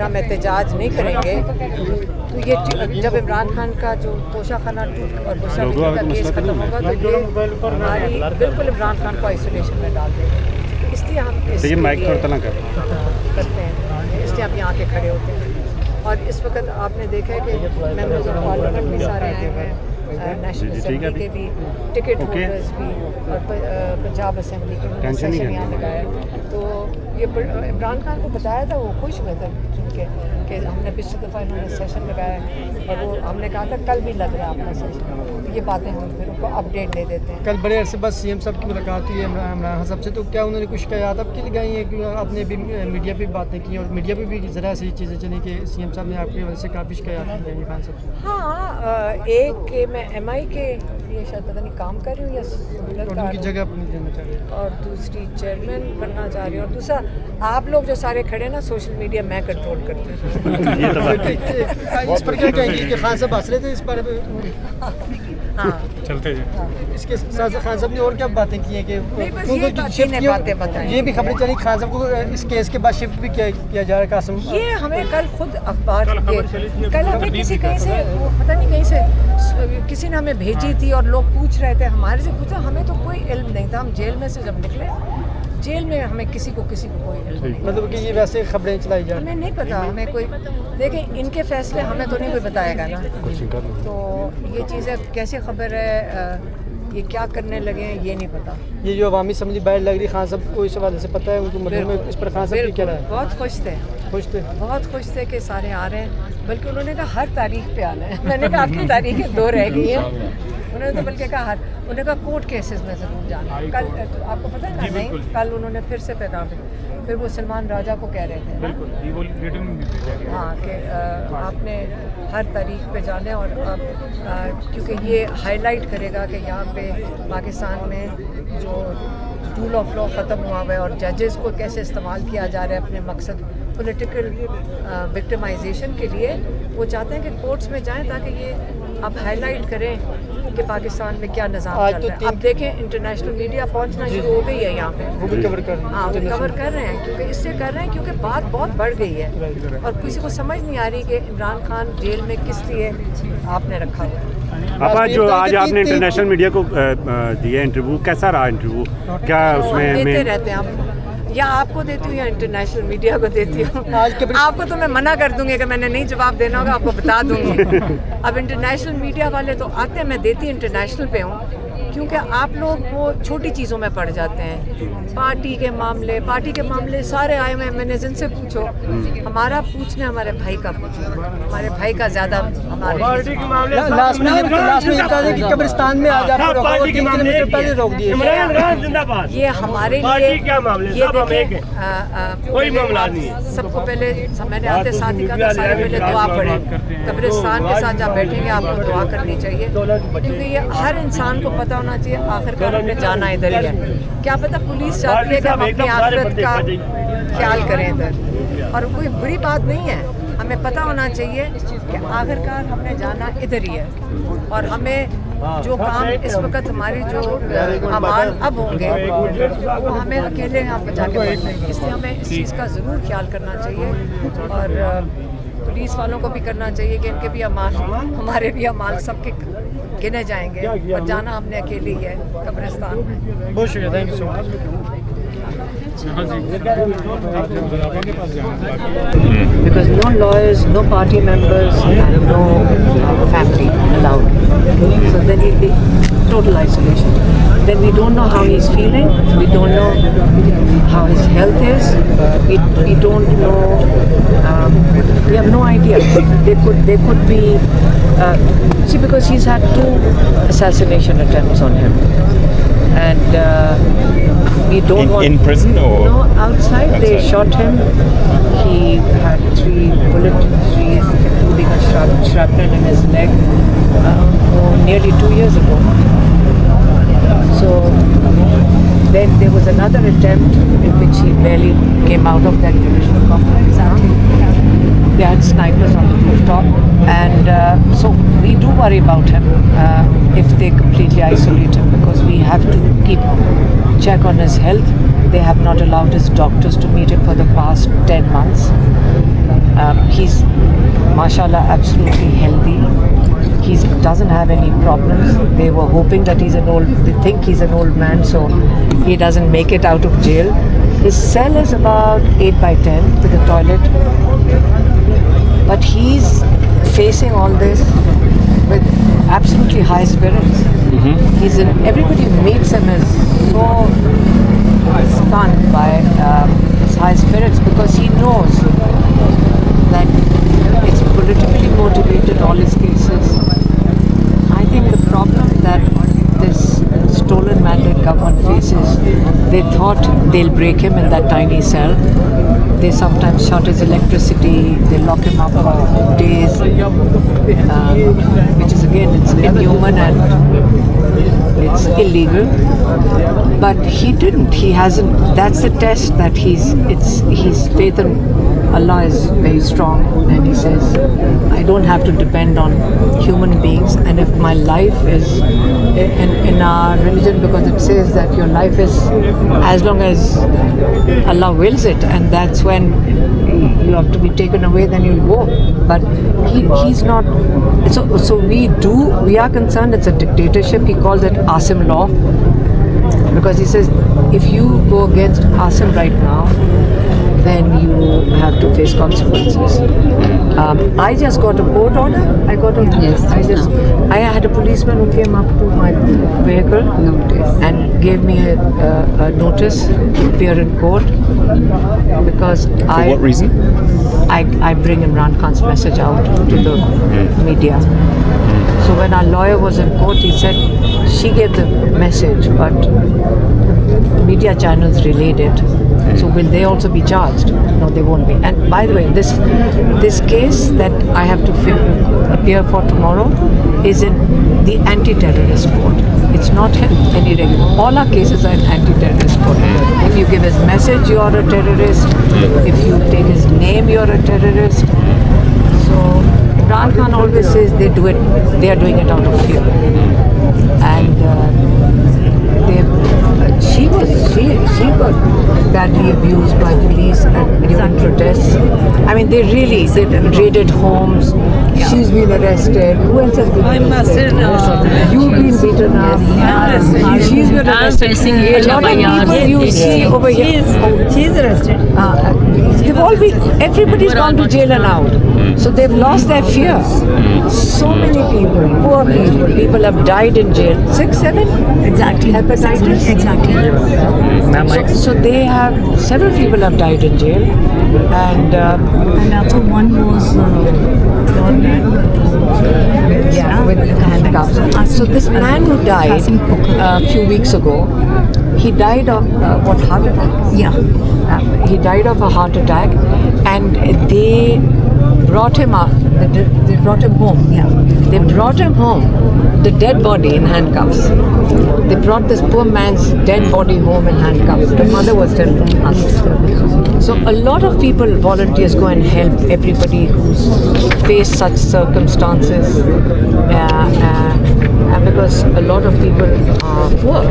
ہم احتجاج نہیں کریں گے تو یہ جب عمران خان کا جو توشہ خانہ اور بشرا کا کیس ختم ہوگا تو یہ ہماری بالکل عمران خان کو آئسولیشن میں ڈال دے گا. اس لیے ہم اس کے لیے کرتے ہیں, اس لیے ہم یہاں کے کھڑے ہوتے ہیں. اور اس وقت آپ نے دیکھا ہے کہ ممبرز آف پارلیمنٹ بھی سارے آئے ہوئے ہیں, نیشنل اسمبلی کے بھی, ٹکٹ ہولڈرز بھی, اور پنجاب اسمبلی کے سیشن یہاں لگایا. تو یہ عمران خان کو بتایا تھا, وہ خوش ہوئے تھے چونکہ کہ ہم نے پچھلی دفعہ انہوں نے سیشن لگایا اور وہ ہم نے کہا تھا کل بھی لگ رہا ہے اپنا سیشن. یہ باتیں ہم پھر ان کو اپڈیٹ دے دیتے ہیں. کل بڑے عرصے بعد سی ایم صاحب کی ملاقات ہوئی ہے عمران خان صاحب سے, تو کیا انہوں نے کچھ شکایات آپ کی لگائی ہیں کہ آپ نے بھی میڈیا پہ باتیں کی اور میڈیا پہ بھی ذرا سی چیزیں چلیں کہ سی ایم صاحب نے آپ کی وجہ سے کافی شکایات کی عمران خان صاحب سے؟ ہاں, ایک کہ میں ایم آئی کے لیے شاید پتہ نہیں کام کر رہی ہوں یا سہولت ان کی جگہ اپنی دینا چاہ رہی ہیں, اور دوسری چیئرمین بننا چاہ رہی ہوں, اور دوسرا آپ لوگ جو سارے کھڑے ہیں نا سوشل میڈیا میں کنٹرول کرتی ہوں. اس پر کیا کہیں گے کہ خان صاحب ہنس رہے تھے اس بارے میں؟ ہاں چلتے ہیں اس کے ساتھ خان صاحب نے اور کیا باتیں کی ہیں کہ یہ بھی خبریں چلی خان صاحب کو اس کیس کے بعد شفٹ بھی کیا جا رہا ہے قاسم. یہ ہمیں کل خود اخبار کل ہمیں کسی کہیں سے پتہ نہیں کہیں سے کسی نے ہمیں بھیجی تھی اور لوگ پوچھ رہے تھے, ہمارے سے پوچھا, ہمیں تو کوئی علم نہیں تھا. ہم جیل میں سے جب نکلے, جیل میں ہمیں کسی کو کوئی علم نہیں, مطلب کہ یہ ویسے خبریں چلائی جا رہی ہیں, ہمیں نہیں پتا. ہمیں کوئی دیکھیں ان کے فیصلے ہمیں تو نہیں کوئی بتائے گا نا. تو یہ چیزیں کیسے خبر ہے, یہ کیا کرنے لگے ہیں یہ نہیں پتا. یہ جو عوامی اسمبلی باہر لگ رہی خان صاحب کو اس حوالے سے پتہ ہے ان کو مدد میں اس پر خان صاحب کی کیا رہا ہے؟ بہت خوش تھے کہ سارے آ رہے ہیں, بلکہ انہوں نے کہا ہر تاریخ پہ آنا ہے. میں نے کہا آپ کی تاریخیں 2 رہ گئی ہیں. انہوں نے تو بلکہ کہا انہوں نے کہا کورٹ کیسز میں ضرور جانا. کل آپ کو پتہ ہے نا, نہیں کل انہوں نے پھر سے پیغام دیا, پھر وہ سلمان راجہ کو کہہ رہے تھے ہاں کہ آپ نے ہر تاریخ پہ جانا ہے, اور کیونکہ یہ ہائی لائٹ کرے گا کہ یہاں پہ پاکستان میں جو رول آف لا ختم ہوا ہوا ہے اور ججز کو کیسے استعمال کیا جا رہا ہے اپنے مقصد پولیٹیکل وکٹمائزیشن کے لیے. وہ چاہتے ہیں کہ کورٹس میں جائیں تاکہ یہ آپ ہائی لائٹ کریں کہ پاکستان میں کیا نظام چل رہا ہے. اب دیکھیں انٹرنیشنل میڈیا پہنچنا شروع ہو گئی ہے یہاں پہ, وہ بھی کور کر رہے ہیں کیونکہ اس سے کر رہے ہیں کیونکہ بات بہت بڑھ گئی ہے اور کسی کو سمجھ نہیں آ رہی کہ عمران خان جیل میں کس لیے آپ نے رکھا ہوا ہے. آپ جو آج آپ نے انٹرنیشنل میڈیا کو دیا انٹرویو, کیسا رہا انٹرویو؟ کیا اس میں دیتے رہتے ہیں ہم, یا آپ کو دیتی ہوں یا انٹرنیشنل میڈیا کو دیتی ہوں. آپ کو تو میں منع کر دوں گی کہ میں نے نہیں جواب دینا ہوگا, آپ کو بتا دوں گی. اب انٹرنیشنل میڈیا والے تو آتے ہیں, میں دیتی انٹرنیشنل پہ ہوں کیونکہ آپ لوگ وہ چھوٹی چیزوں میں پڑ جاتے ہیں. پارٹی کے معاملے سارے آئے ہوئے ہیں. میں نے جن سے پوچھو, ہمارا پوچھنا ہمارے بھائی کا پوچھو, ہمارے بھائی کا زیادہ ہمارے لاسٹ میں یہ بتا دیں کہ قبرستان میں آج آپ کو روکا اور 3 کلومیٹر پہلے روک دیے. یہ ہمارے لیے یہ دیکھیں کوئی معاملہ نہیں. سب کو پہلے میں نے آتے ساتھ ہی کہا سارے پہلے دعا پڑھیں. قبرستان کے ساتھ جب بیٹھیں گے آپ کو دعا کرنی چاہیے کیونکہ یہ ہر انسان کو پتہ ہونا چاہیے آخرکار ہم نے جانا ادھر ہی ہے. کیا پتہ پولیس چاہتی ہے کہ ہم اپنی آخرت کا خیال کریں ادھر, اور کوئی بری بات نہیں ہے. ہمیں پتہ ہونا چاہیے کہ آخرکار ہم نے جانا ادھر ہی ہے, اور ہمیں جو کام اس وقت ہماری جو اعمال اب ہوں گے وہ ہمیں اکیلے یہاں پہ جا کے کرنا ہے. اس لیے ہمیں اس چیز کا ضرور خیال کرنا چاہیے, اور پولیس والوں کو بھی کرنا چاہیے کہ ان کے بھی اعمال ہمارے بھی اعمال سب کے گنے جائیں گے, اور جانا ہم نے اکیلے ہی ہے قبرستان میں. بہت شکریہ, thank you so much. Because no lawyers, no party members, and no family allowed. So then he'll be total isolation. Then we don't know how he's feeling. We don't know how his health is. We don't know. We have no idea. They could be. See, because he's had 2 assassination attempts on him, and we don't want. In prison or? No, outside. They shot him. He had 3 bullets, including a shrapnel in his leg, nearly 2 years ago. So then there was another attempt in which he barely came out of that divisional complex. They had snipers on the rooftop. And so we do worry about him if they completely isolate him, because we have to keep check on his health. They have not allowed his doctors to meet him for the past 10 months. He's, mashallah, absolutely healthy. He doesn't have any problems. They were hoping that they think he's an old man, so he doesn't make it out of jail. His cell is about 8 by 10 with a toilet. But he's facing all this with absolutely high spirits. Everybody meets him as so stunned by his high spirits, because he knows that it's politically motivated, all his cases. I think the problem that this stolen mandate government faces, they thought they'll break him in that tiny cell. They sometimes shut his electricity, they lock him up for days, which is, again, it's inhuman and it's illegal. But he didn't. He hasn't. That's the test that his faith in Allah is very strong, and he says, I don't have to depend on human beings. And if my life is in our religion, because it says that your life is as long as Allah wills it, and that's when you have to be taken away, then you'll go. But he's not. So we are concerned it's a dictatorship. He calls it Asim law, because he says if you go against Asim right now, then you have to face consequences. I just got a court order. I had a policeman who came up to my vehicle and gave me a notice to appear in court, because For what reason? I bring Imran Khan's message out to the media. So when our lawyer was in court, he said she gave the message, but media channels relayed it. So will they also be charged? No, they won't be. And by the way, this case that I have to appear for tomorrow is in the anti-terrorist court. It's not any regular. All our cases are in anti-terrorist court. If you give his message, you are a terrorist. If you take his name, you are a terrorist. So Imran Khan always says they are doing it out of fear. And she got badly abused by police during protests. I mean, they raided homes. She's been arrested. Who else has been arrested? You've been beaten up. She's been arrested. A lot of people you see over here. She's arrested. Everybody's gone to jail and out. So they've lost their fear. So many people, poor people have died in jail. 6, 7? Exactly. Hepatitis? Exactly. So they have, several people have died in jail. And also one was with handcuffs. So this man who died a few weeks ago, he died of heart attack? Yeah. He died of a heart attack, and they brought him up. They brought him home. Yeah. They brought him home, the dead body in handcuffs. They brought this poor man's dead body home in handcuffs. The mother was telling us. So a lot of people, volunteers, go and help everybody who's faced such circumstances, because a lot of people are poor.